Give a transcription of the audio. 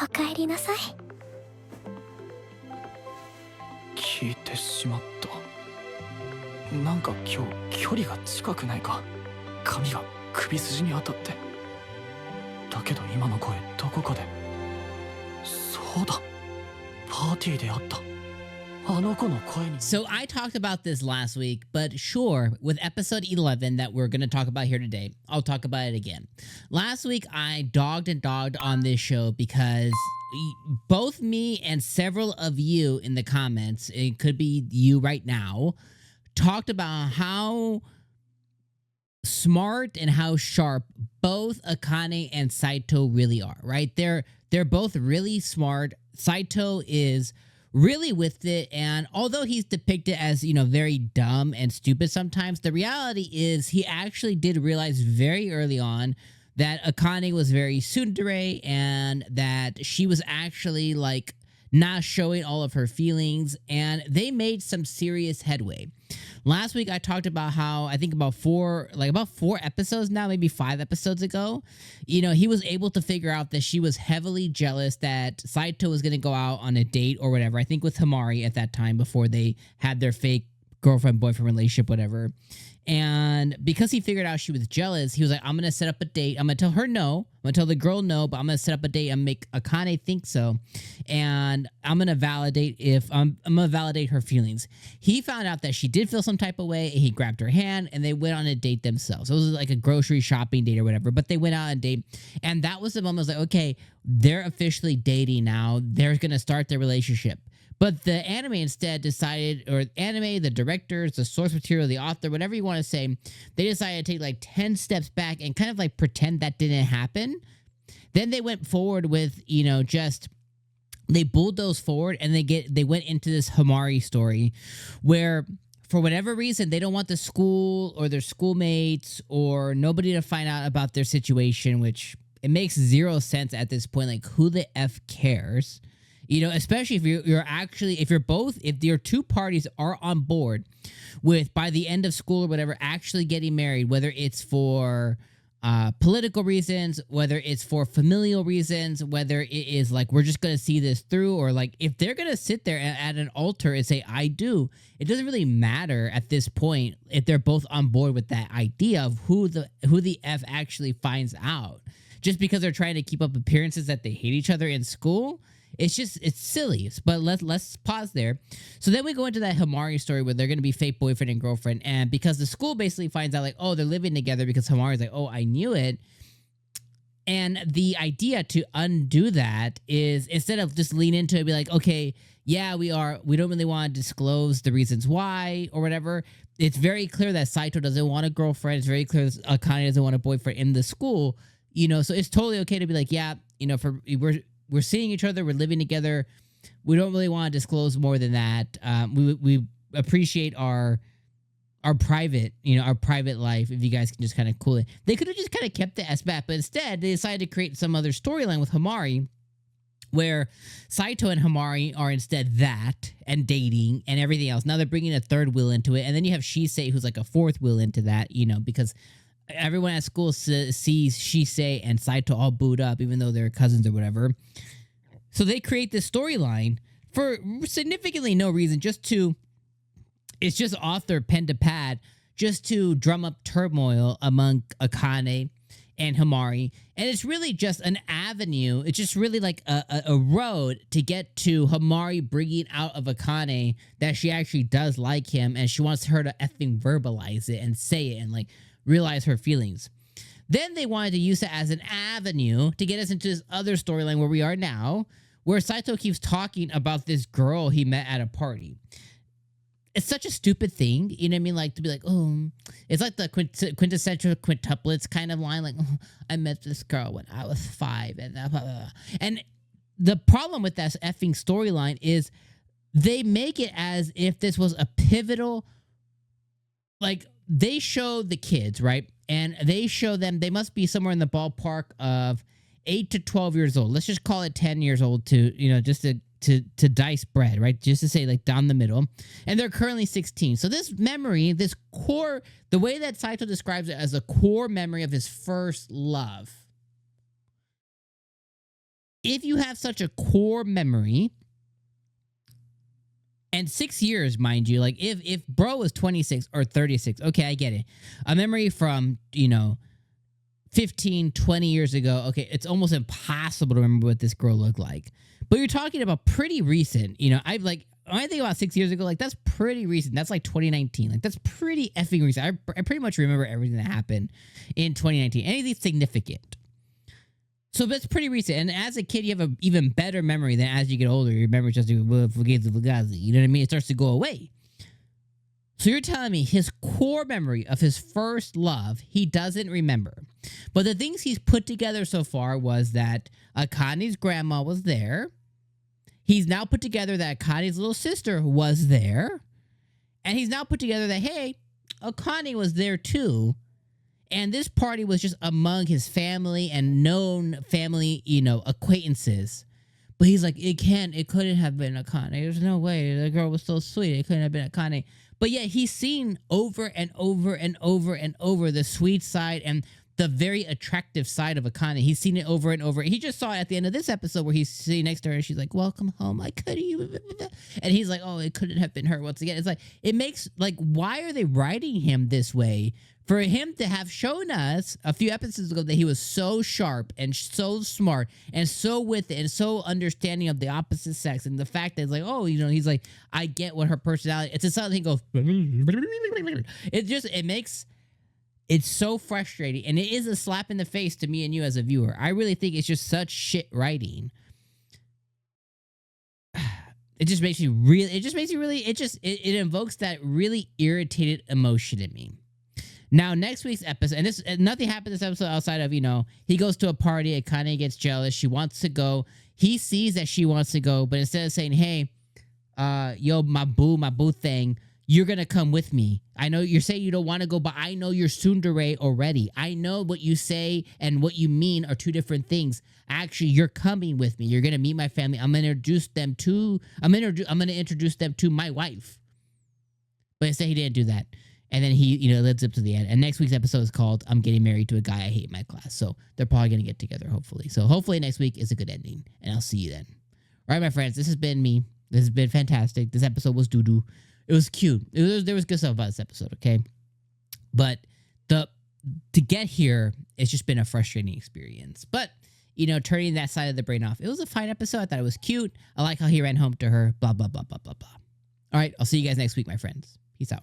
おかえりなさい。聞いてしまった。なんか今日距離が近くないか。髪が首筋に当たって。だけど今の声どこかで。そうだ、パーティーで会った。So I talked about this last week, but sure, with episode 11 that we're going to talk about here today, I'll talk about it again. Last week, I dogged on this show because both me and several of you in the comments, it could be you right now, talked about how smart and how sharp both Akane and Saito really are, right? They're both really smart. Saito is really with it, and although he's depicted as, you know, very dumb and stupid sometimes, the reality is he actually did realize very early on that Akane was very tsundere and that she was actually like not showing all of her feelings, and they made some serious headway. Last week I talked about how I think about four episodes now, maybe 5 episodes ago, you know, he was able to figure out that she was heavily jealous that Saito was going to go out on a date or whatever, I think with Himari at that time before they had their fake girlfriend-boyfriend relationship, whatever. And because he figured out she was jealous, he was like, I'm going to set up a date. I'm going to tell her no. I'm going to tell the girl no, but I'm going to set up a date and make Akane think so. And I'm going to validate I'm going to validate her feelings. He found out that she did feel some type of way, and he grabbed her hand and they went on a date themselves. It was like a grocery shopping date or whatever, but they went out on a date. And that was the moment I was like, okay, they're officially dating now. They're going to start their relationship. But the anime instead decided, or anime, the directors, the source material, the author, whatever you want to say, they decided to take like 10 steps back and kind of like pretend that didn't happen. Then they went forward with, you know, just they bulldozed forward, and they went into this Himari story where for whatever reason they don't want the school or their schoolmates or nobody to find out about their situation, which it makes zero sense at this point. Like, who the F cares? You know, especially if your two parties are on board with, by the end of school or whatever, actually getting married, whether it's for political reasons, whether it's for familial reasons, whether it is like, we're just going to see this through, or like if they're going to sit there at an altar and say, I do, it doesn't really matter at this point if they're both on board with that idea of who the F actually finds out. Just because they're trying to keep up appearances that they hate each other in school, it's silly. But let's pause there. So then we go into that Himari story where they're going to be fake boyfriend and girlfriend. And because the school basically finds out like, oh, they're living together, because Himari's like, oh, I knew it. And the idea to undo that is, instead of just lean into it, be like, okay, yeah, we don't really want to disclose the reasons why or whatever. It's very clear that Saito doesn't want a girlfriend. It's very clear that Akane doesn't want a boyfriend in the school. You know, so it's totally okay to be like, yeah, you know, we're seeing each other, we're living together. We don't really want to disclose more than that. We appreciate our private, you know, our private life. If you guys can just kind of cool it, they could have just kind of kept the S back, but instead they decided to create some other storyline with Himari, where Saito and Himari are instead that and dating and everything else. Now they're bringing a third wheel into it, and then you have 𝐒𝐻, who's like a fourth wheel into that, you know, because everyone at school sees 𝐒𝐻 and Saito all booed up, even though they're cousins or whatever. So they create this storyline for significantly no reason, it's just author pen to pad, just to drum up turmoil among Akane and Himari. And it's really just an avenue. It's just really like a road to get to Himari bringing out of Akane that she actually does like him, and she wants her to effing verbalize it and say it and like realize her feelings. Then they wanted to use it as an avenue to get us into this other storyline where we are now, where Saito keeps talking about this girl he met at a party. It's such a stupid thing, you know what I mean? Like, to be like, oh, it's like the quintessential quintuplets kind of line, like, oh, I met this girl when I was 5, and blah, blah, blah. And the problem with that effing storyline is they make it as if this was a pivotal, like, they show the kids, right? And they show them, they must be somewhere in the ballpark of 8 to 12 years old. Let's just call it 10 years old to, you know, just to dice bread, right? Just to say like down the middle. And they're currently 16. So this memory, this core, the way that Saito describes it as a core memory of his first love, if you have such a core memory, and 6 years, mind you, like if bro was 26 or 36, okay, I get it. A memory from, 15, 20 years ago, okay, it's almost impossible to remember what this girl looked like. But you're talking about pretty recent, I've like, when I think about 6 years ago, like that's pretty recent. That's like 2019. Like that's pretty effing recent. I pretty much remember everything that happened in 2019. Anything significant. So that's pretty recent. And as a kid, you have an even better memory than as you get older. Your memory starts to forget the fugazi. You know what I mean? It starts to go away. So you're telling me his core memory of his first love, he doesn't remember. But the things he's put together so far was that Akane's grandma was there. He's now put together that Akane's little sister was there. And he's now put together that, hey, Akane was there too. And this party was just among his family and known family, acquaintances. But he's like, it couldn't have been Akane. There's no way. The girl was so sweet. It couldn't have been Akane. But yet he's seen over and over and over and over the sweet side and the very attractive side of Akane. He's seen it over and over. He just saw it at the end of this episode where he's sitting next to her and she's like, welcome home. I couldn't even. And he's like, oh, it couldn't have been her once again. It's like, it makes, like, why are they writing him this way? For him to have shown us a few episodes ago that he was so sharp and so smart and so with it and so understanding of the opposite sex, and the fact that it's like, oh, he's like, I get what her personality. It's a sudden he goes. It makes it's so frustrating, and it is a slap in the face to me and you as a viewer. I really think it's just such shit writing. It just makes you really. It invokes that really irritated emotion in me. Now, next week's episode, and nothing happened this episode outside of, he goes to a party, Akane gets jealous, she wants to go, he sees that she wants to go, but instead of saying, hey, yo, my boo thing, you're gonna come with me. I know you're saying you don't want to go, but I know you're tsundere already. I know what you say and what you mean are two different things. Actually, you're coming with me. You're gonna meet my family. I'm gonna introduce them to my wife. But instead, he didn't do that. And then he, lives up to the end. And next week's episode is called I'm Getting Married to a Guy I Hate in My Class. So they're probably going to get together, hopefully. So hopefully next week is a good ending. And I'll see you then. All right, my friends, this has been me. This has been fantastic. This episode was doo-doo. It was cute. There was good stuff about this episode, okay? But to get here, it's just been a frustrating experience. But, turning that side of the brain off. It was a fine episode. I thought it was cute. I like how he ran home to her. Blah, blah, blah, blah, blah, blah. All right, I'll see you guys next week, my friends. Peace out.